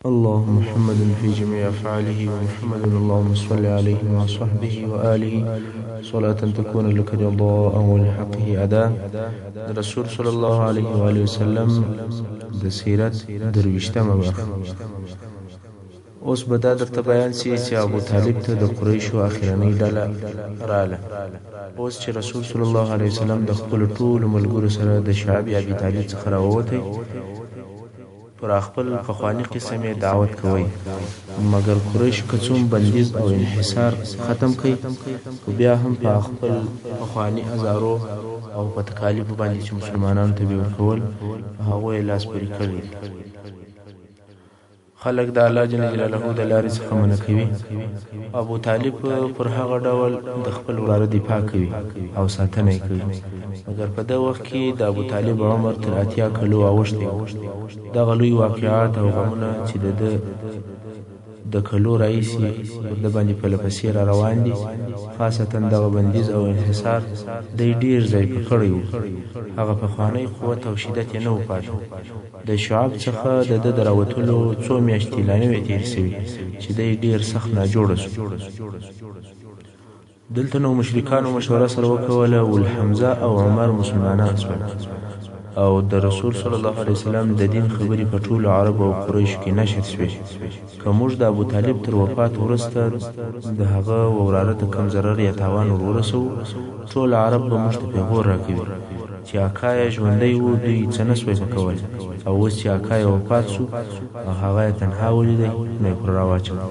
اللهم محمد في جميع أفعاله ومحمد اللهم صل عليه مع صحبه وآله صلاة تكون لك رضاء ولحقه أداء. رسول صلى الله عليه وآله وسلم د سیرت درویشتمه برخه. اوس به دا درته بیان سي چې ابو طالب ته د قریشو اخرنۍ ډله راله. اوس چې رسول صلی الله علیه وسلم د خپل ټولو ملګرو سره د شعب ابي طالب څخه راووتی، پر خپل پخواني قسم یې دعوت کوي، مګر قریش که څوم بندیز او انحصار ختم کړي، خو بیا هم په خپل پخواني ازارو او په تکالیفو باندې چې مسلمانانو ته به ورکول، هغه یې لاس پورې کړي. خلق د الله جل جلاله د لارې څخه منع کوي. ابو طالب پر هغه ډول د خپل وراره دفاع کوي او ساتنه یې کوي، مګر په دغه وخت کې د ابو طالب عمر تر 80 کلو اوښتی. دغه لوی واقعات او غمونه چې د کلو رئیسي د باندې په لپسې را روان دي، خاصتا دغه بندیز او انحصار د ډیر ځای په کړی و. هغه پخوانی قوت او شدت یې نه و پاتې. د شعب څخه د دراوتلو څو میاشتې لا نه وې تېرې سوي چې دی ډیر سخت ناجوړه سو. دلته نو مشرکانو مشوره سره وکوله، والحمزه او عمر مسلمانان شول او د رسول صلی الله علیه وسلم د دین خبرې په ټولو عرب او قریشو کې نشر شوې. که موږ د ابو طالب تر وفات وروسته د هغه وراره ته کم ضرر یا تاوان ورسوو، ټول عرب به موږ ته پیغور راکوي چې اکا یې ژوندی و، دوی څه نه سوی وکولی، او اوس چې اکا یې وفات سو او هغه یې تنها ولیدی، نو یې پر راواچوه.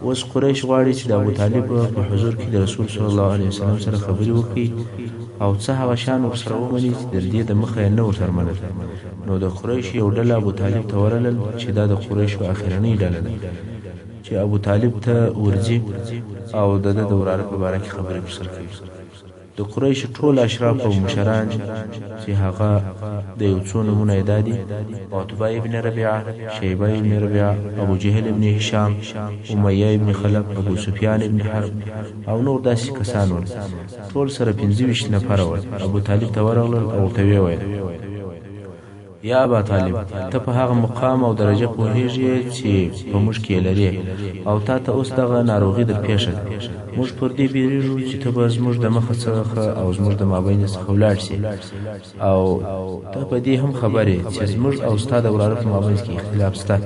اوس قریش غواړي چې د ابو طالب په حضور کې د رسول صلی الله علیه وسلم سره خبرې وکړي او څه هغه شیان ورسره ومني چې د دې د مخه یې نه ورسره منل. نو د قریشو یو ډله ابو طالب ته ورغلل چې دا د قریشو اخرنۍ ډله ده چې ابو طالب ته ورځي او د ده د وراره په باره کې خبرې ورسره کوي. د قریشو ټول اشراف او مشران چې هغه د یو څو نومونه یې دا دي: عتبه ابن ربیعه، شیبه ابن ربیعه، ابو جهل ابن هشام، امیه ابن خلف، ابو سفیان ابن حرب او نور داسې کسان ول. ټول سره 25 نفره ول. ابو طالب ته ورغلل او ورته ویې ویل: یا ابا طالب، ته په هغه مقام او درجه پوهېږې چې په موږ کې یې لرې، او تا ته اوس دغه ناروغي در پېښه ده. موږ پر دې بیریږو چې ته به زموږ د مخه څخه او زموږ د مابین څخه ولاړ سې، او ته په دې هم خبر یې چې زموږ او ستا د وراره په مابین کې اختلاف شته.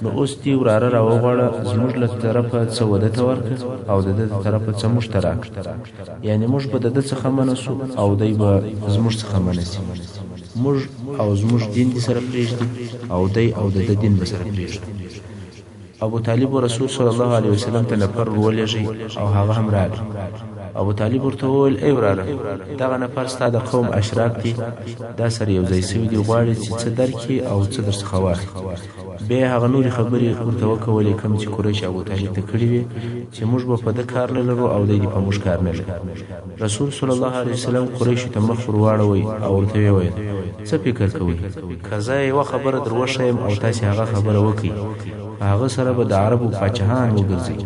نو اوس دې وراره راوغواړه، زموږ له طرفه څه وده ته ورکړه او د ده د طرفه څه موږ ته راکړه، یعنې موږ به د ده څخه منع سو او دی به زموږ څخه منع سي. موږ او زموږ دین دې سره پرېږدي او دی او د ده دین به سره پرېږدي. ابو طالب و رسول صلی الله علیه وسلم ته نفر ولېږئ او هغه هم راغی. ابو طالب ورته وویل: ای وراره، دغه نفر ستا د قوم اشراف دي، دا سره یو ځای سوي دي، غواړي چې څه درکړي او څه درڅخه واخلي. بیا یې هغه نورې خبرې ورته وکولې کوم چې قریش ابو طالب ته کړي وې چې موږ به په ده کار نه لرو او دی دې په موږ کار نه لري. رسول صلی الله علیه وسلم قریشو ته مخ ور واړوئ او ورته ویې ویل: څه فکر کوئ؟ که زه یوه خبره در وښیم او تاسې هغه خبره وکړئ، هغه سره به د عربو پاچاهان وګرځي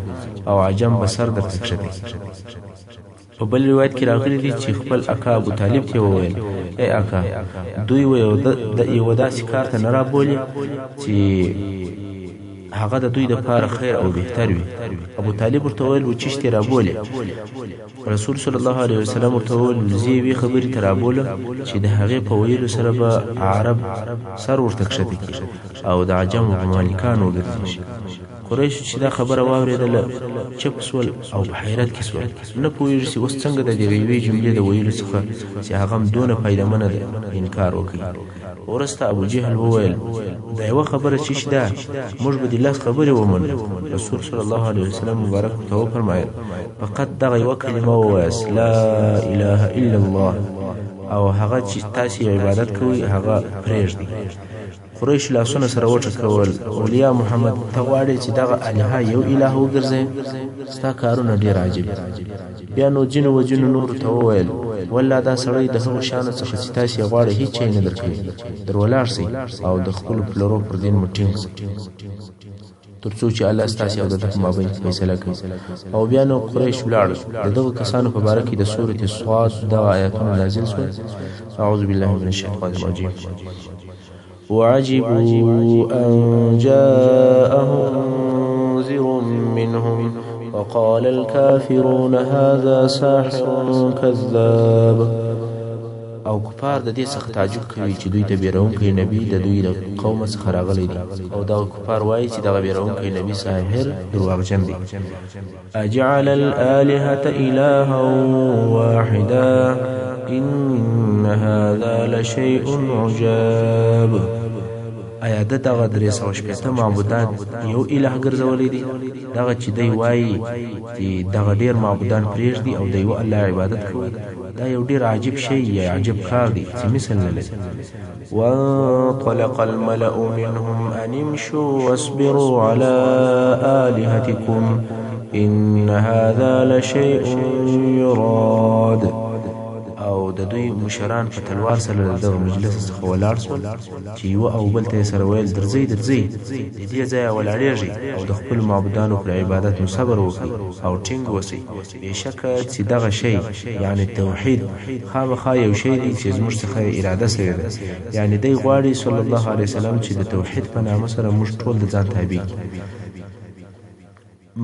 او عجم به سر درته کښته کړي. په بل روایت کې راغلی دی چې خپل اکا ابو طالب ته وویل: ای اکا، دوی یو داسې کار ته نه رابولي چې هغه د دوی دپاره خیر او بهتر وي. ابو طالب ورته وویل: و چیشتې رابولې؟ رسول صلی الله علیه وسلم ورته وویل: زه یوې خبرې ته رابولم چې د هغې په ویلو سره به عرب سر ورته کښته کړي او د عجمو په مالکانو وګرځي. قریشو چې دا خبره واورېدله چپ سول او په حیرت کې سول، نه پوهېږي چې اوس څنګه د دغې یوې جملې د ویلو څخه چې هغه هم دونه فایدهمنه ده انکار وکړي. وروسته ابو جهل وویل: دا یوه خبره چې ده، موږ به دې لس خبرې ومنو. رسول صلی الله علیه وسلم مبارک ورته وفرمایل: فقط دغه یوه کلمه ووایاست، لا اله الا الله، او هغه چې تاسې عبادت کوئ هغه پرېږدئ. قریش لاسونه سره وټکول: اولیا محمد، ته غواړې چې دغه الهه یو اله وګرځې؟ ستا کارونه ډېر عجیب. بیا نو ځینو وجینو نورو ته وویل: والله دا سړی د هغو شیانو څخه چې تاسې یې غواړئ هېڅ شی نه درکوي. در ولاړ سئ او د خپلو پلرو پر دین مو ټینګ سئ تر څو چې الله ستاسې او د ده په مابین کې فیصله کوي. او بیا نو قریش ولاړل. د دغو کسانو په باره کې د سورة صاد دغه آیاتونه نازل شول: اعوذ بالله من الشیطان الرجیم. وعجبوا أن جاءهم منذر منهم وقال الكافرون هذا ساحر كذاب. او کفار د دې څخه تعجب کوي چې دوی ته بیرونکی نبی د دوی د قوم څخه راغلی دی او دا کفار وایي چې دغه بیرونکی نبی ساحر درواغجن دی. اجعل الآلهة إلها واحدا إن هذا لشيء عجاب. آیا د دغه 360 معبودان یو الہ ګرځولی دی؟ دغه چې دی وایي چې دغه ډیر معبودان پرېږدي او د یو الله عبادت کوي، دا یو ډیر عجیب شی یا عجیب کار دی چې مثل نه لري. وانطلق الملأ منهم ان امشوا واصبروا على آلهتكم ان هذا لشيء يراد. او د دوی مشران په تلوار سره د مجلس څخه ولاړ شول چې یو او بل ته سره ویل درځئ د دې ځایه ولاړېږئ او د خپلو معبودانو پر عبادت مو صبر وکړئ او ټینګ اوسئ. بېشکه چې دغه شی یعنې توحید خامخا یو شی دی چې زموږ څخه اراده سوې ده، یعنې دی غواړي صلی الله علیه وسلم چې د توحید په نامه سره موږ ټول د ځان تابع کړي.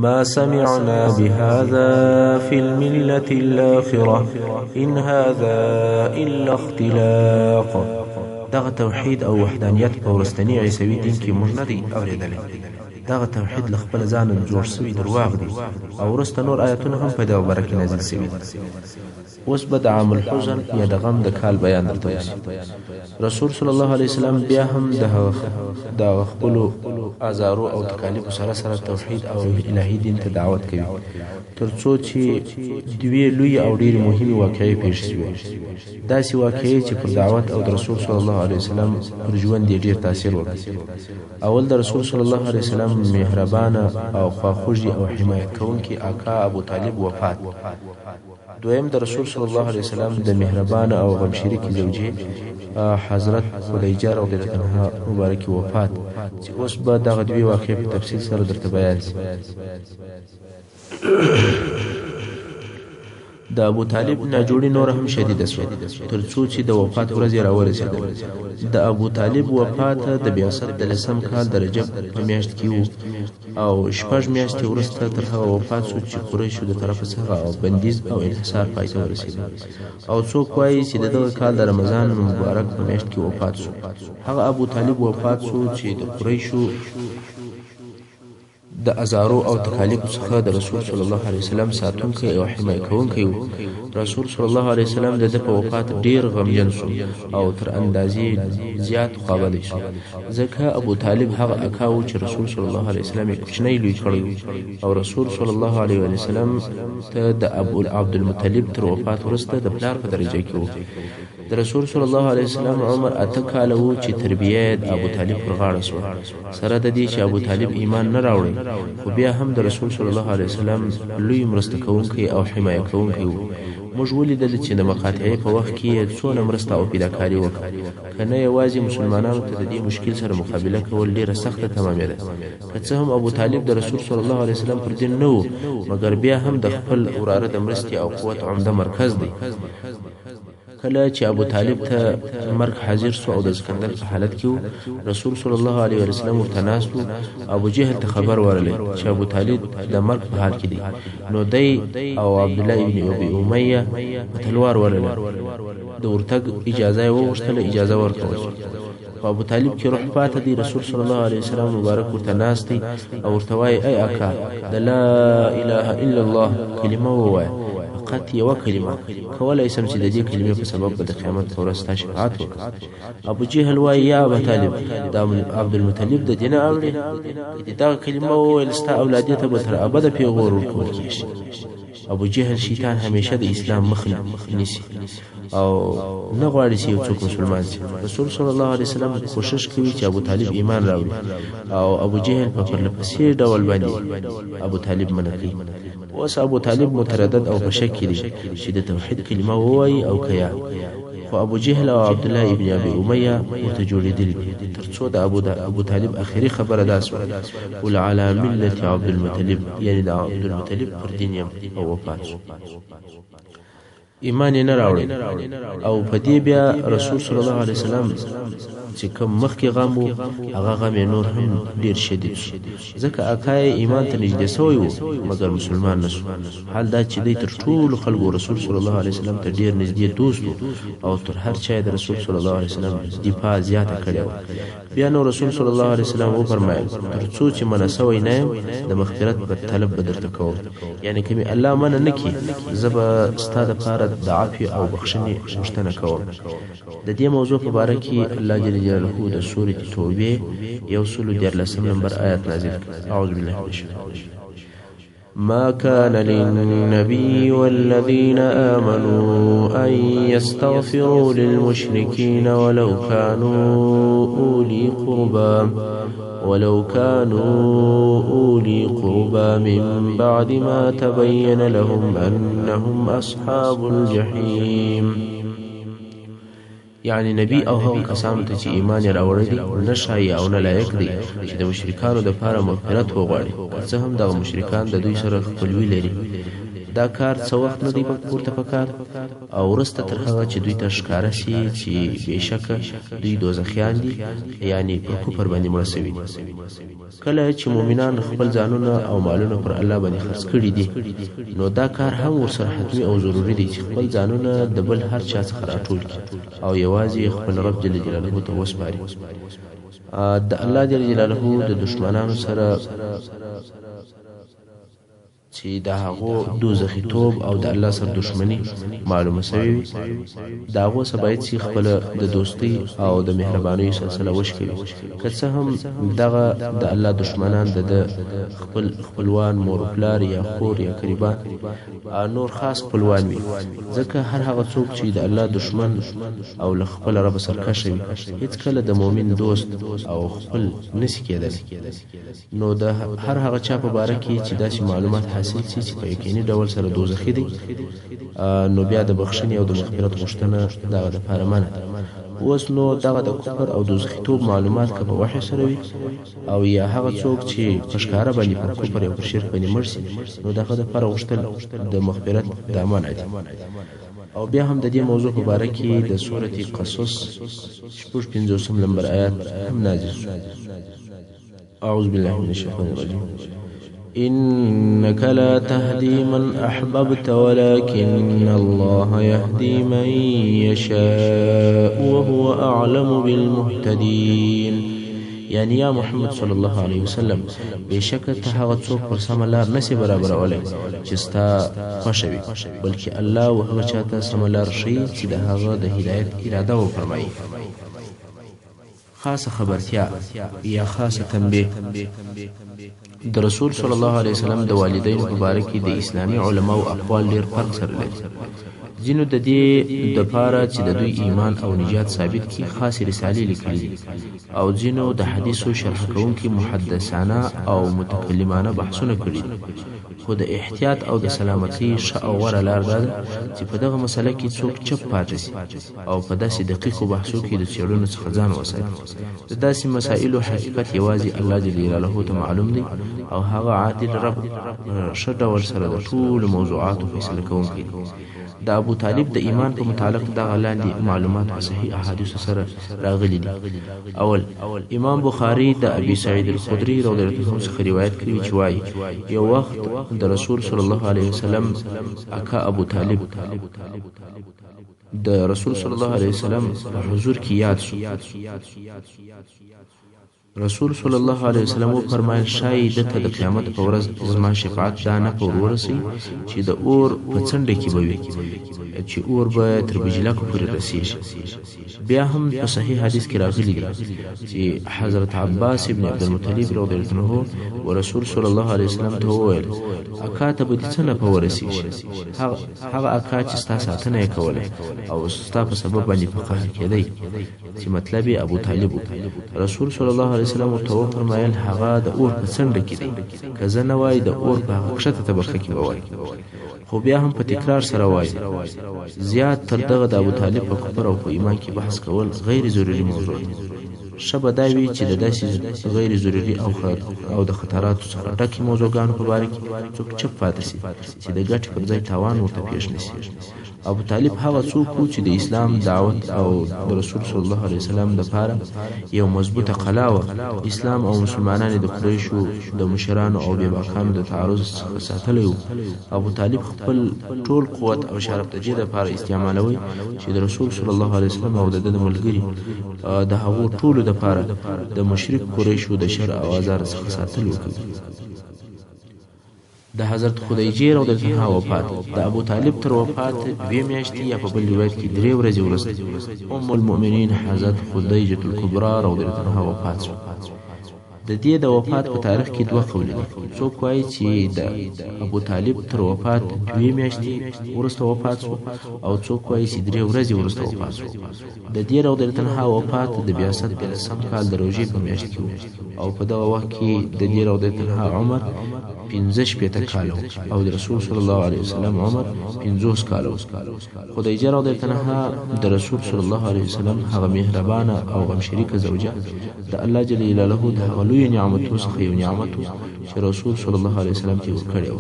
ما سمعنا بهذا في الملة الآخرة إن هذا إلا اختلاق. دغه توحید او وحدانیت په ورستنی عیسوي دین کې موږ نه دی اورېدلی. دغه توحید له خپل ځانه جوړ شوی درواغ دی او وروسته نور آیاتونه هم په دغه باره کې نازل شوي دي. اوس به د عام الحزن یا د غم د کال بیان درته وشي. رسول صلی الله علیه وسلم بیا هم د خپلو ازارو او تکالیفو سره سره توحید او الهي دین ته دعوت کوي تر څو چې دوی لوی او ډېرې مهمې واقعې پیښ شوې. داسې واقعې چې پر دعوت او د رسول صلی الله علیه وسلم پر ژوند یې ډېر تاثیر وکړ. اول د رسول صلی الله علیه وسلم مهربانه او خواخوږي او حمایت کوونکي آقا ابو طالب وفات. دویم د رسول صلی الله علیه وسلم د مهربانه او غم شریکې زوجې حضرت خدیجه رضی الله عنها مبارکي وفات چې اوس به دغه دوی واقعې په تفصیل سره درته بیان شي. د ابو طالب ناجوړي نور هم شدیده شوه تر څو چې د وفات ورځ راورسېده. د ابو طالب وفات د بعثت د 10 کال د رجب په میاشت کې و او 6 میاشتې وروسته تر هغه وفات شو چې قریشو د طرفه څخه او بندیز او انحصار پای ته ورسېد. او څوک وایي چې دغه کال د رمضان مبارک په میاشت کې وفات شو. هغه ابو طالب وفات شو چې د قریشو د ازارو او تکالیفو څخه د رسول صلی الله علیه وسلم ساتونکی او حمایت کوونکی و. رسول صلی الله علیه وسلم د په وفات ډیر غمجن شو او تر اندازې زیات خوابدی شو، ځکه ابو طالب هغه اکا و چې رسول صلی الله علیه وسلم یې کوچنی لوی کړی او رسول صلی الله علیه وسلم ته د ابو عبدالمطلب تر وفات وروسته د پلار په درجه کې و. د رسول صلی الله علیه وسلم عمر 8 کاله و چې تربیه د ابو طالب پر غاړه شو. سره د دې چې ابو طالب ایمان نه راوړی خو بیا هم د رسول صلی الله علیه وسلم لوی مرسته کوونکی او حمایت کوونکی و. موږ ولیدل چې د مقاطعې په وخت کې څونه مرسته او پیداکاري وکړه. که نه یوازې مسلمانانو ته د دې مشکل سره مقابله کول ډیره سخته تمامېده. که څه هم ابو طالب د رسول صلی الله علیه وسلم پر دین نه و، مګر بیا هم د خپل وراره د مرستې او قوت عمده مرکز دی. کله چې ابو طالب ته مرګ حاضر شو او د اسکندر په حالت کې و، رسول صلی الله علیه وسلم ورته ناست و. ابو جهل ته خبر ورغلی چې ابو طالب د مرګ په حال کې دی. نو دی او عبدالله ابن ابي امیه په تلوار ورغله. د ورتګ اجازه یې وغوښتله، اجازه ورکړل شوه. په ابو طالب کې روح پاته دی. رسول صلی الله علیه وسلم مبارک ورته ناست دی او ورته وایي ای اکا د لا اله الا الله کلمه ووایه، فقط یوه کلمه. کولای سم چې د دې کلمې په سبب به د قیامت په ورځ ستا شفاعت وکړم. ابو جهل وایي یا ابا طالب د عبدالمطلب د دین اورې دغه کلمه وویل ستا اولادیت به تر ابده پیغور ورکول کېږي. ابو جهل شیطان همیشه د اسلام مخ نیسي او نه غواړي چې یو څوک مسلمان شي. رسول صلی الله علیه وسلم کوشش کوي چې ابو طالب ایمان راوړي او ابو جهل په پرلپسې ډول باندې ابو طالب منع کوي. اوس ابو طالب متردد او په شک کې دی چې د توحید کلمه ووایي او که یا. خو ابو جهل او عبدالله ابن ابي امیه ورته جوړېدلي دي تر څو د ابو طالب اخري خبره دا شوه قل علی ملت عبدالمطلب، یعنی د عبدالمطلب پر دین یم او وفات شو. ایمان یې نه راوړی او په دې بیا رسول صلی الله علیه وسلم چې کوم مخکې غم و هغه غم یې نور هم ډیر شدید شو ځکه اکا یې ایمان ته نږدې سوی و مګر مسلمان نه شو حال دا چې دی تر ټولو خلکو رسول صلی الله علیه وسلم ته ډیر نږدې دوست و او تر هر چا د رسول صلی الله علیه وسلم دفاع زیاته کړې وه بیا نو رسول صلی الله علیه وسلم وفرمایل تر څو چې منع سوی نه یم د مغفرت په طلب به درته کوم یعنې که مې الله منع نه کړي زه به ستا دپاره د عفو او بخښنې غوښتنه کوم د دې موضوع په باره کې الله جل جلاله د سورة توبې 114 نمبر آیات نازل کړ اعوذ بالله من الشیطان ما كان للنبي والذين آمنوا أن يستغفروا للمشركين ولو كانوا أولي قربى من بعد ما تبين لهم أنهم أصحاب الجحيم یعنی نبی او هغه کسانو ته چې ایمان یې راوړی دی نه شایي او نه لایق دی چې د مشرکانو دپاره مغفرت وغواړي که څه هم دغه مشرکان د دوی سره خپلوي لري دا کار څه وخت نه دی پورته پکار او وروسته تر هغه چې دوی ته ښکاره سي چې بېشکه دوی دوزخیان دي یعنی په کفر باندې مړه سوي دي کله چې مؤمنان خپل ځانونه او مالونه پر الله باندې خرڅ کړي دي نو دا کار هم ورسره حتمي او ضروري دی چې خپل ځانونه د بل هر چا څخه راټول کړي او یوازې خپل رب جل جلاله ته وسپاري د الله جل جلاله د دشمنانو سره چې د هغو دوزخي توب او د الله سره دشمني معلومه سوي وي د هغو څخه باید چې خپله د دوستۍ او د مهربانۍ سلسله وشکوي که څه هم دغه د الله دشمنان د خپلوان مور پلار یا خور یا قریبان نور خاص خپلوان وي ځکه هر هغه څوک چې د الله دشمن او له خپله ربه سرکشه وي هېڅکله د مؤمن دوست او خپل نسي کېدلی نو د هر هغه چا په باره کې چې داسې معلومات حاصل سي چې په یقیني ډول سره دوزخي دی نو بیا د بخښنې او د مغفرت غوښتنه دغه دپاره منع ده اوس نو دغه د کفر او دوزخیتوب معلومات که په وحی سره وي او یا هغه څوک چې په ښکاره باندې پر کفر یا پر شرک باندې مړ سي نو دغه دپاره غوښتل د مغفرت دا منع دي او بیا هم د دې موضوع په باره کې د سورة قصص 55 نمبر آیات هم نازل شو اعوذ بالله من الشیطان الرجیم إنك لا تهدي من أحببت ولكن الله يهدي من يشاء وهو أعلم بالمهتدين یعنی یا محمد صلی الله علیه وسلم بېشکه ته هغه څوک پر سمه لار نسې برابرولی چې ستا خوښه وي بلکې الله و هغه چا ته سمه لار ښیي چې د هغه د هدایت اراده وفرمایي خاصه خبرتیا یا خاصه تنبیه د رسول صلی الله علیه وسلم د والدینو په باره کې د اسلامي علماو اقوال ډېر فرق سره لري ځینو د دې دپاره چې د دوی ایمان او نجات ثابت کړي خاصې رسالې لیکلي دي او ځینو د حدیثو شرح کوونکي محدثانه او متکلمانه بحثونه کړي دي خو د احتیاط او د سلامتۍ ښه او غوره لار دا ده چې په دغه مسله کې څوک چپ پاتې سي او په داسې دقیقو بحثو کې د څېړنو څخه ځان وساتي د داسې مسایلو حقیقت یوازې الله جل جلاله ته معلوم دی او هغه عادل رب ښه ډول سره د ټولو موضوعاتو فیصله کوونکی دی د ابو طالب د ایمان په متعلق دغه لاندې معلومات په صحیح احادیثو سره راغلي دي اول امام بخاري د ابي سعید الخدري رضی الله عنه څخه روایت کړی چې وایي یو وخت د رسول صلی الله علیه وسلم اکا ابو طالب د رسول صلی الله علیه وسلم حضور کې یاد شو رسول صلی الله علیه وسلم فرمایل شاید ته د قیامت په ورځ زما شفاعت دا نه پور ورسي چې د اور په څنډه کې به وي چې اور به تر بجلاکو پورې رسیږي بیا هم په صحیح حدیث کې راغلی دی چې حضرت عباس ابن عبد المطلب رضی الله عنه ورسول صلی الله علیه وسلم ته وویل اکا ته به څنګه په ورسیږي هغه اکا چې ستا ساتنه یې کوله او ستا په سبب باندې په قهر کېدی چې مطلب ابو طالب رسول صلی الله علیه وسلم ورته فرمایل هغه د اور په څنډه کې دی که زه نه وای د اور په هغه کښته طبقه کې به وای خو بیا هم په تکرار سره وای زیات تر دغه د ابو طالب په کفر او په ایمان کې بحث کول غیر ضروري موضوع دی شبه دا وی چې د داسې غیر ضروري او د خطراتو څخه ډکې موضوعګانو په باره کې څوک چپ پاتې سي چې د ګټې پر ځای تاوان ورته پیښ نشي ابو طالب هغه څوک و چې د اسلام دعوت او د رسول صلی الله علیه وسلم لپاره یو مضبوطه قلا و. اسلام او مسلمانان د قریشو د مشرانو او بیباکانو د تعرض څخه ساتلی و. ابو طالب خپل ټول قوت او شرف د دې لپاره استعمالوي چې د رسول صلی الله علیه وسلم او د ملګری د هغو ټولو لپاره د مشرک قریشو د شر او ازار څخه ساتل وکړي. د حضرت خدیجه رضی الله عنها وفات د ابو طالب تر وفات 2 میاشتې یا په بل روایت کې 3 ورځې وروسته ام المؤمنین حضرت خدیجه الکبرى رضی الله عنها وفات شوه. د دې د وفات په تاریخ کې دوه قول دي. څوک وایي چې د ابو طالب تر وفات 2 میاشتې وروسته وفات شو او څوک وایي چې 3 ورځې وروسته وفات شو. د دې رضی الله عنها وفات د بعثت په سم کال د روژې په میاشت کې او په دغه وخت کې د دې رضی الله عنها عمر 15 کال او د رسول صلی الله علیه وسلم عمر 50 کال. خدیجه رضی الله عنها د رسول صلی الله علیه وسلم هغه مهربانه او غم شریکه زوجه د الله جل جلاله د لوی نعمتو څخه یو نعمت چې رسول صلی الله علیه وسلم ته ورکړی و.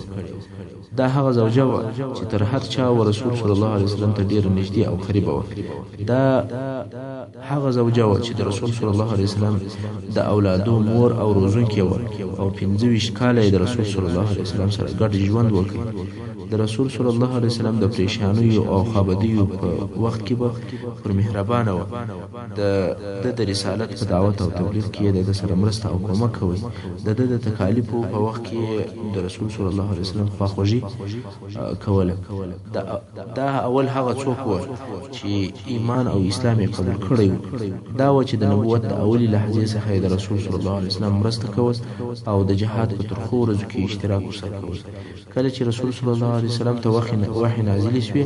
دا هغه زوجه و چې تر هر چا و رسول صلی الله علیه وسلم ته ډیر نږدې او قریبه و. دا هغه زوجه و چې د رسول صلی الله علیه وسلم د اولادو مور او روزونکې و او 25 کاله د رسول صلی الله علیه وسلم سره ګډ ژوند وکړ. د رسول صلی الله علیه وسلم د پریشانیو او خابدیو په وخت کې به پر مهربانه و. د رسالت په دعوت او تبلیغ کې د سره مرسته او کومک کوي. د تکالیفو په وخت کې د رسول صلی الله علیه وسلم خواخوږي کوله. دا اول هغه څوک و چې ایمان او اسلام یې قبول کړی و. دا و چې د نبوت د اولی لحظې څخه د رسول صلی الله علیه وسلم مرسته کول او د جهاد په ترخو ورځو کې اشتراک ورسره کول. کله چې رسول صلی الله علیه وسلم ته وحی نازلې شوې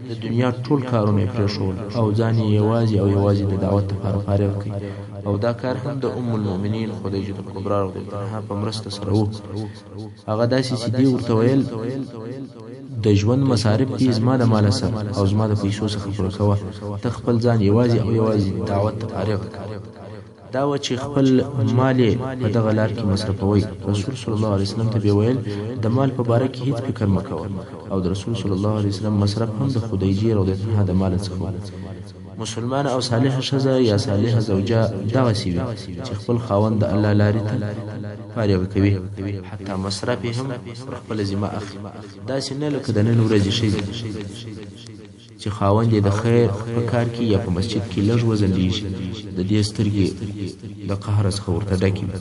د دنیا ټول کارونه پرېښول او ځان یې یوازې د دعوت لپاره فارغ کړ. او دا کار هم د ام المؤمنین خدیجه الکبرى رضی الله عنها په مرسته سره و. هغه داسې چې دی ورته ویل د ژوند مصارف دې زما د مال سره او زما د پیسو څخه پوره کوه. ته خپل ځان یوازې دعوت ته فارغ کړ. دا و چې خپل مال په دغه لار کې مصرفوي. رسول صلی الله علیه وسلم ته به ویل د مال په باره کې هیڅ فکر مه کوه او د رسول صلی الله علیه وسلم مصرف هم د خدیجه رضی الله عنها د مال څخه. مسلمان او صالحه ښځه یا صالحه زوجه دغسې وي چې خپل خاوند د الله لارې ته فارغ کوي، حتی مصرف یې هم پر خپله ذمه اخلي. داسې نه لکه د نن ورځې ښځې چې خاوند یې د خیر په کار کې یا په مسجد کې لږ وځنډېږي، د دې سترګې د قهر څخه ورته ډکې وي.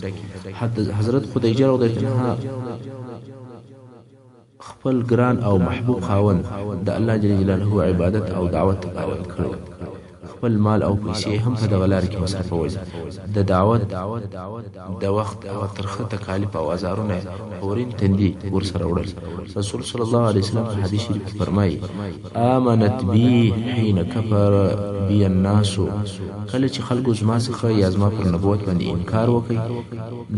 حضرت خدیجه رضی الله عنها خپل ګران او محبوب خاوند د الله جل جلاله عبادت او دعوت ته فارغ کړی. خپل مال او پیسې هم په دغه لار کې مصرفول. د دعوت د وخت او ترخه تکالیف او ازارونه فورین تندي ورسره وړل. رسول صلی الله علیه وسلم په حدیث شریف کې فرمایي: آمنت بی حين كفر بی الناس. کله چې خلکو زما څخه یا زما پر نبوت باندې انکار وکړي،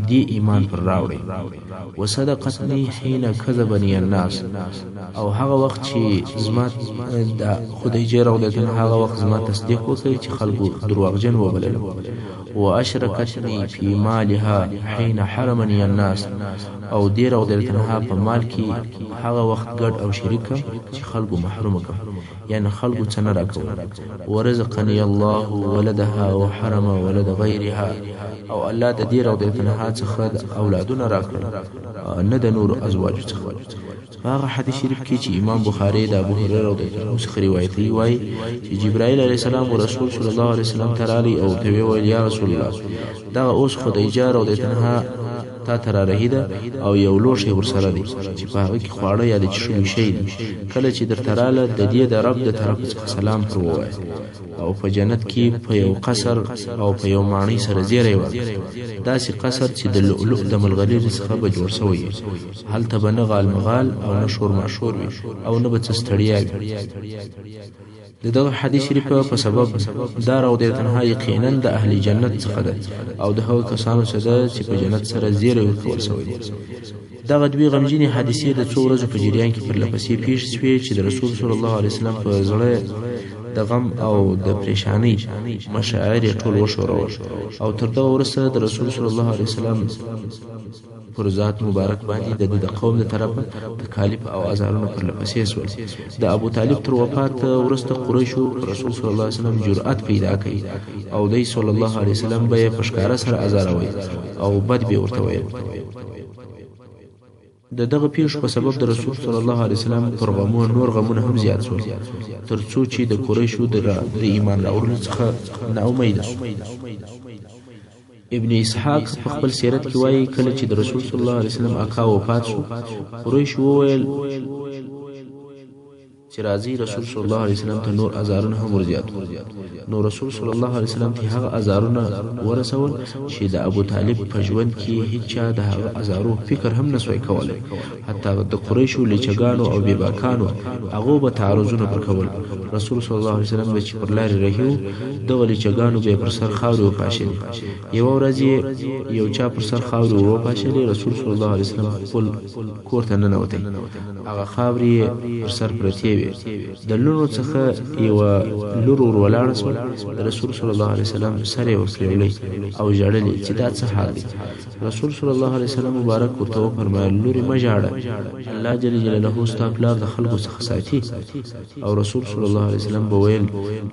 دی ایمان پر راوړي. وصدقتنی حين كذبني الناس. او هغه وخت چې زما د خدیجه رضی الله عنها هغه وخت زما تصدیق وکړي چې خلکو دروغجن وبلل. واشركتني في مالها حين حرمني الناس. او دې رضی الله عنها په مال کې هغه وخت ګډ او شریک چې خلکو محروم کړ، یعنی خلکو څه نه راکول. ورزقني الله ولدها وحرم ولد غیرها. او الله د دې رضی الله عنها څخه اولادونه راکړل، نه د نور ازواج څخه. هغه حدیث شریف کې چې امام بخاری د ابو هريره رضی الله عنه څخه روایت وایي چې جبرائیل علیه السلام او رسول صلی الله علیه وسلم ته راغی او ته ویل: یا رسول الله، دا اوس خدیجه رضی الله عنها تا ته رارهیده او یو لوښی ورسره دی چې په هغه کې خواړه یا د څښلو شی دی. کله چې درته راله د دې د رب د طرف څخه سلام پر ووایه او په جنت کې په یو قصر او په یو ماڼۍ سره زیری ورکړه، داسې قصر چې د لؤلؤ د ملغلرې څخه به جوړ شوی وي. هلته به نه غال مغال او نه شور ماشور وي او نه به څه ستړیا وي. د دغه حدیث شریف په سبب دا رضی الله عنها یقینا د اهل جنت څخه ده او د هغو کسانو څخه ده چې په جنت سره زیری ورکول شوی دی. دغه دوی غمجنې حادثې د څو ورځو په جریان کې پرلپسې پیښې شوې چې د رسول صلی الله علیه وسلم په زړه د غم او د پریشانۍ مشاعر یې ټول وښورول. او تر دغه وروسته د رسول صلی الله علیه وسلم پر ذات مبارک باندې د قوم د طرفه تکالیف او ازارونه پر لپسې سول. د ابو طالب تر وفات وروسته قریشو رسول صلی الله علیه وسلم جرأت پیدا کړي او دی صلی الله علیه وسلم به په ښکاره سره ازاروي او بد به ورته ویل. د دغه پیښ په سبب د رسول صلی الله علیه وسلم پر غمونو نور غمونه هم زیات شول ترڅو چې د قریشو د ایمان راوړلو څخه ناامید شو. ابن اسحاق په خپل سیرت کې وایي کله چې د رسول صلی الله علیه وسلم اکا وفات شو قریش وویل چې راځي رسول صلی الله علیه وسلم ته نور ازارونه هم ورزیات. نو رسول صلی الله علیه وسلم ته هغه ازارونه ورسول چې د ابو طالب په ژوند کې هیڅ چا د هغه ازارو فکر هم نسوي کولای. حتی د قریشو لچګانو او بیباکانو هغه به تعرضونه پر کول. رسول صلی الله علیه وسلم چې پر لارې رهیو دغه لچګانو به پر سر خاورو پاشلي. یو ورځ یو چا پر سر خاورو پاشلي. رسول صلی الله علیه وسلم خپل کور ته ننوتی. هغه خاورې پر سر پرتې د لونو څخه یو لور ولاړ شو. د رسول صلی الله علیه وسلم سره ورسېولې او ژړلې چې دا څه حال دی. رسول صلی الله علیه وسلم مبارک ورته فرمایل لوري ما ژاړه، الله جل جلاله ستا پلار د خلکو څخه ساتي. او رسول صلی الله علیه وسلم به ویل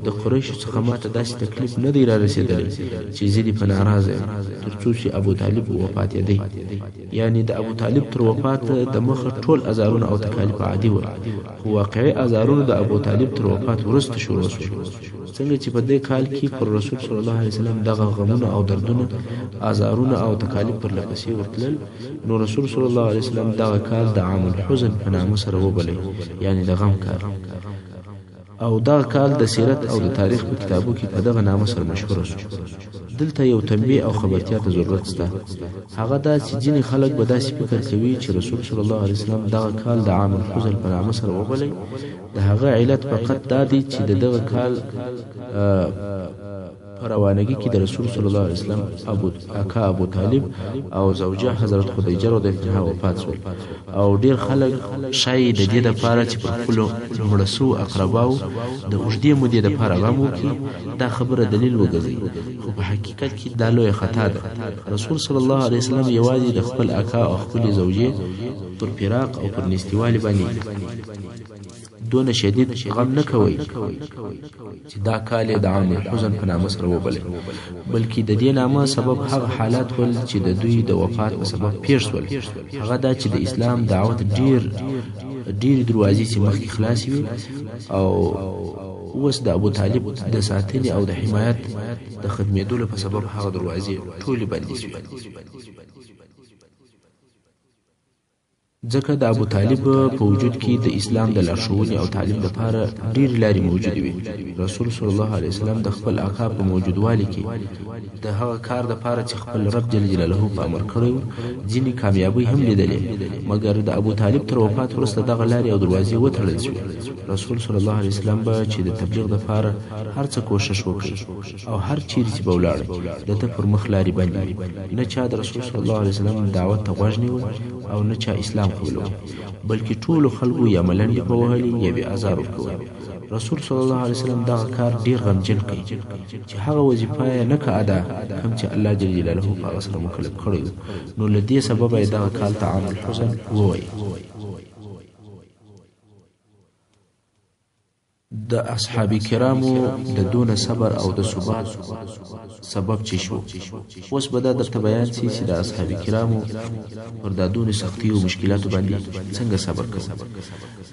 د قریشو څخه ماته داسې تکلیف نه دی را رسېدلی چې زه دې په ناراضه یم ترڅو چې ابو طالب وفات دی. یعنی د ابو طالب تر وفات د مخه ټول ازارونه او تکالیف عادي ول، خو واقعي ازارونه د ابو طالب تر وفات وروسته شروع شول. څنګه چې په دې کال کې پر رسول صلی الله علیه وسلم دغه غمونه او دردونه ازارونه او تکالیف پر لپسې ورتلل، نو رسول صلی الله علیه وسلم دغه کال د عام الحزن په نامه سره وبلئ، یعنی د غم کال. او دغه کال د سیرت او د تاریخ په کتابو کې په دغه نامه سره مشهور شو. دلته یو تنبیه او خبرتیا ته ضرورت شته. هغه دا چې ځینې خلک به داسې فکر کوي چې رسول صلی الله علیه وسلم دغه کال د عام الحزن په نامه سره وبلئ. د هغه علت فقط دا دی چې دغه کال په روانګي کې د رسول صلی الله علیه وسلم ابو طالب او زوجه حضرت خدیجه رضی الله عنها وفات شول. او ډیر خلک شاید د دې لپاره چې پر خپل مړسو اقرباو د اوږدې مودې لپاره غم وکړي دا خبره دلیل وګرځي، خو په حقیقت کې دا لویه خطا ده. رسول صلی الله علیه وسلم یوازې د خپل اکا او خپل زوجه پر فراق او پر نستیوالي باندې دون شدید غم نه کوي چې دا کال د عام الحزن په نامه سره وبلئ، بلکې د دې نامه سبب هغه حالات ول چې د دوی د وفات په سبب پیښ شول. هغه دا چې د اسلام دعوت ډیر دروازې چې مخکې خلاص وي او اوس د ابو طالب د ساتنې او د حمایت د خدمېدلو په سبب هغه دروازې ټولې بندې شوې. ځکه د ابو طالب په وجود کې د اسلام د لارښوونې او تعلیم لپاره ډېرې لارې موجودې وي. رسول صلی الله علیه وسلم د خپل آقا په موجودوالي کې د هغه کار لپاره چې خپل رب جل جلاله په امر کړی ځینې کامیابۍ هم لیدلې، مګر د ابو طالب تر وفات وروسته دغه لارې او دروازې وتړل شوې. رسول صلی الله علیه وسلم به چې د تبلیغ لپاره هر څه کوشش وکړي او هر چیرې چې به ولاړ د ده پر مخ لارې بندې وي. نه چا د رسول صلی الله علیه وسلم دعوت ته غوږ نیول او نه چا اسلام قبولو، بلکې ټولو خلکو یا ملنډې په وهلې یا بې ازار ورکول. رسول صلی الله علیه وسلم دغه کار ډیر غمجن کړي چې هغه وظیفه یې نه که ادا کوم چې الله جل جلاله په هغه سره مکلف کړی، نو له دې سببه یې دغه کال ته عام الحزن ووایي. د اصحاب کرامو د دون صبر او د ثبات سبب چې شو. اوس به دا درته بیان شي چې د اصحاب کرامو پر د دون سختي او مشکلاتو باندې څنګه صبر کوي.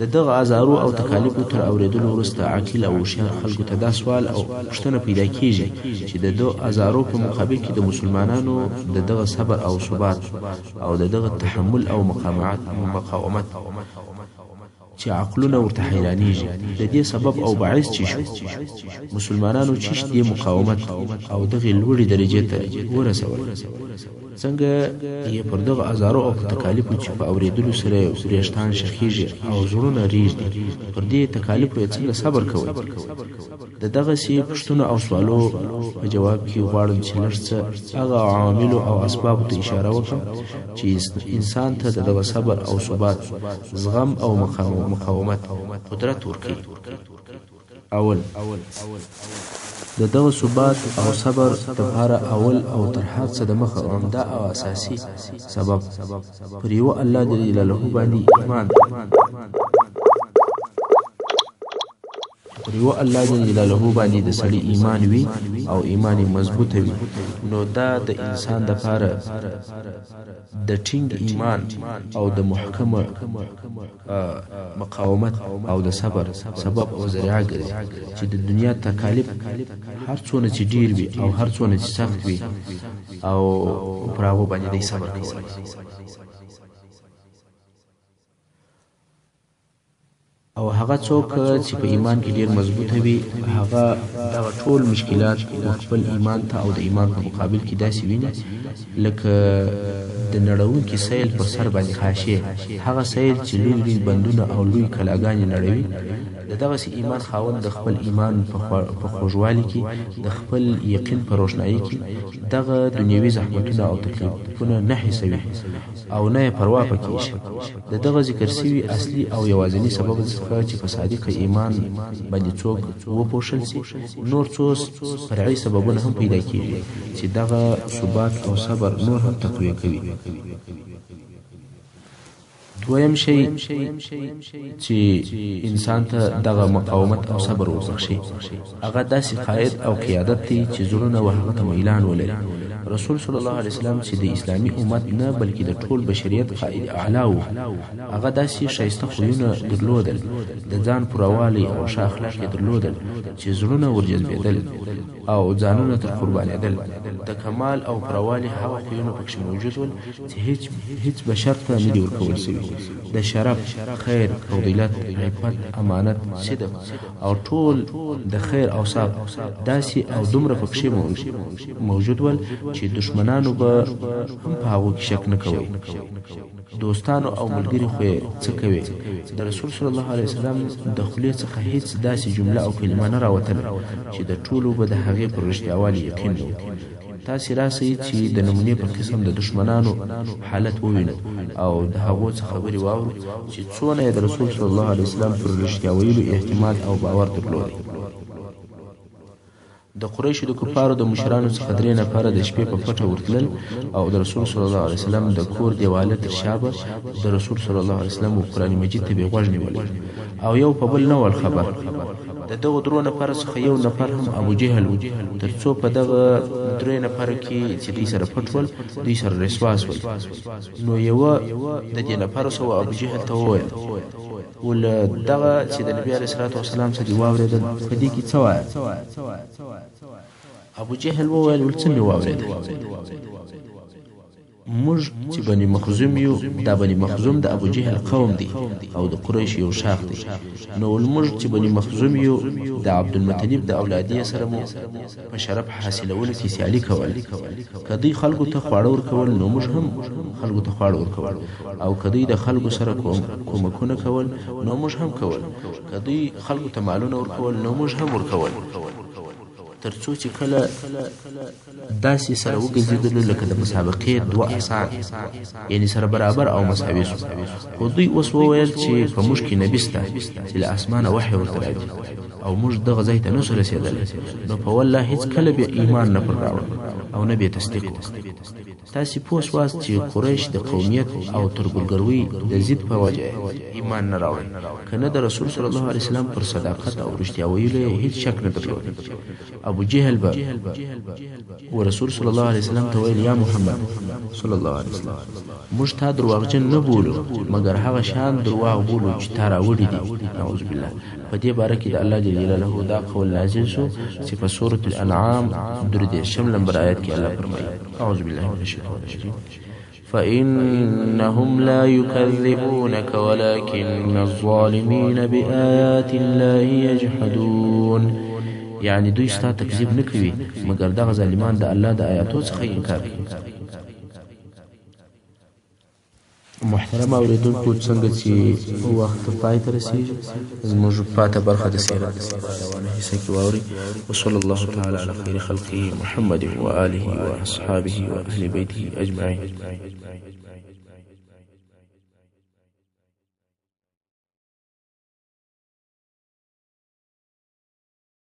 د دغه ازارو او تکالیفو تر اوریدلو وروسته عاقل او هوښیار خلکو ته دا سوال او پوښتنه پیدا کیږي چې د دغه ازارو په مقابل کې د مسلمانانو د دغه صبر او ثبات او د دغه تحمل او مقاومت چې عقلونه ورته حیرانیږي، د دې سبب او باعث چې شو مسلمانانو چې دې مقاومت او دغه لوړې درجې ته ورسول. څنګه یې پر دغه ازارو او تکالیفو چې په اوریدلو سره وریښتان شخیږي او زړونه ریږدي، پر دې تکالیفو یې څنګه صبر کوي. د دغسې پوښتنو او سوالو په جواب کې غواړم چې لږ څه هغه عواملو او اسبابو ته اشاره وکړم چې انسان ته د دغه صبر او ثبات، زغم او مقاومت قدرت ورکوي. اول د دغه ثبات او صبر دپاره اول او تر هر څه د مخه عمده او اساسي سبب پر یوه الله جل جلاله باندې ایمان پر یوه الله جل جلاله باندې د سړي ایمان وي او ایمان مضبوطه وي، نو دا د انسان دپاره د ټینګ ایمان او د محکمه مقاومت او د صبر سبب او ذریعه ګرځي چې د دنیا تکالیف هر څونه چې ډیر وي او هر څونه چې سخت وي او پر هغو باندې دی صبر کولی. او هغه څوک چې په ایمان کې ډیر مضبوطه وي هغه دغه ټول مشکلات خپل ایمان ته او د ایمان په مقابل کې داسې ویني لکه د نړونکي سیل پر سر باندې خاشې، هغه سیل چې لوی لوی بندونه او لوی کلاګانې نړوي. د دغسې ایمان خاوند د خپل ایمان په خوږوالي کې د خپل یقین په روښنایي کې دغه دنیوي زحمتونه او تکلیفونه نه حسوي او نه یې پروا پکې ایښي. د دغه ذکر سوي اصلي او یوازیني سبب څخه چې په صادق ایمان باندې څوک وپوښل سي، نور څو فرعي سببونه هم پیدا کیږي چې دغه ثبات او صبر نور هم تقویه کوي. دویم شی چې انسان ته دغه مقاومت او صبر وبخښي هغه داسې قائد او قیادت دی چې زړونه هغه ته میلان ولري. رسول صلی الله علیه وسلم چې د اسلامي امت نه بلکې د ټول بشریت قائد اعلی و، هغه داسې ښایسته خویونه درلودل، د ځان پوروالي او ښه اخلاق یې درلودل چې زړونه ورجذبېدل او ځانونه تر قربانېدل. د کمال او پوروالي هغه خویونه پکښې موجود ول چې هیڅ بشر ته نه دي ورکول سوي. د شرف، خیر، فضیلت، عفت، امانت، صدق او ټول د خیر اوصاف داسې او دومره پکښې موجود ول چې دشمنانو به هم په هغو کې شک نه کوي. دوستانو او ملګري خو یې څه کوي؟ د رسول صلی الله علیه وسلم د خولې څخه هیڅ داسې جمله او کلمه نه راوتله چې د ټولو به د هغې پر رښتیاوالي یقین نه و. تاسې راسئ چې د نمونې په قسم د دشمنانو حالت ووینو او د هغو څه خبرې واورو چې څونه یې د رسول صلی الله علیه وسلم پر رښتیا ویلو احتمال او باور درلودی. د قریشو د کفارو د مشرانو څخه 3 نفره د شپې په پټه ورتلل او د رسول صلی الله علیه وسلم د کور دیواله تر شا به د رسول صلی الله علیه وسلم قرآن مجید ته به غوږ نیولی او یو په بل نه ول خبر. د دغه 3 نفره څخه یو نفر هم ابو جهل و، تر څو په دغه 3 نفره کې چې دوی سره پټ ول دوی سره رسوا سول. نو یوه د دې نفرو سره ابو جهل ته وویل ول دغه چې د نبي علیه الصلاة والسلام څه دي واورېدل په دې کې څه وایه؟ ابو جهل وویل ول څه مې واورېدل؟ موږ چې بني مخزوم یو، دا بني مخزوم د ابو جهل قوم دی او د قریش یو شاخ دی. نو موږ چې بني مخزوم یو د عبدالمطلب د اولادیه سره مو په شرف حاصلولو کې سیالي کول. که دوی خلکو ته خواړه ورکول نو موږ هم خلکو ته خواړه ورکول، او که دوی د خلکو سره کومکونه کول نو موږ هم کول، که دوی خلکو ته مالونه ورکول نو موږ هم ورکول، تر څو چې کله داسې سره وګرځېدلو لکه د مسابقې 2 اسان، یعنی سره برابر او مساوي شو. خو دوی اوس وویل چې په موږ کې نبي شته چې له اسمانه وحی ورته راځي او موږ دغه ځای ته نشو رسېدلی، نو په والله هېڅ کله بیا ایمان نه پر راوړ او نه بیا تصدیق وکړ. تاسې پوه سواست چې قریش د قومیت او تربورګروۍ د ضد په وجه ایمان نه راوړل، که نه د رسول صلی الله علیه وسلم پر صداقت او رښتیا ویلو یې هېڅ شک نه درلود. ابو جهل به ورسول صلی الله علیه وسلم ته ویل یا محمد صلی الله علیه وسلم موږ تا درواغجن نه بولو مګر هغه شان درواغ بولو چې تا راوړي دي. نعوذ بالله. په دې باره کې د الله جل جلاله دا قول نازل شو چې په سورة الانعام 3 نمبر آیت کې الله فرمایي اعوذ بالله من الشیطان الرجیم فإنهم لا يكذبونك ولكن الظالمين بآيات الله يجحدون. یعنی دوی ستا تکذیب نه کوي مګر دغه ظالمان د الله د آیاتو څخه انکار کوي. محترم اوریدونکو، څنګه چې وخت پای ته رسیږي زموږ پاته برخه د سیرت روانه حصه کې واورئ. وصلی الله تعالی علی خیر خلقه محمد و آله و اصحابه و اهل بیته اجمعین.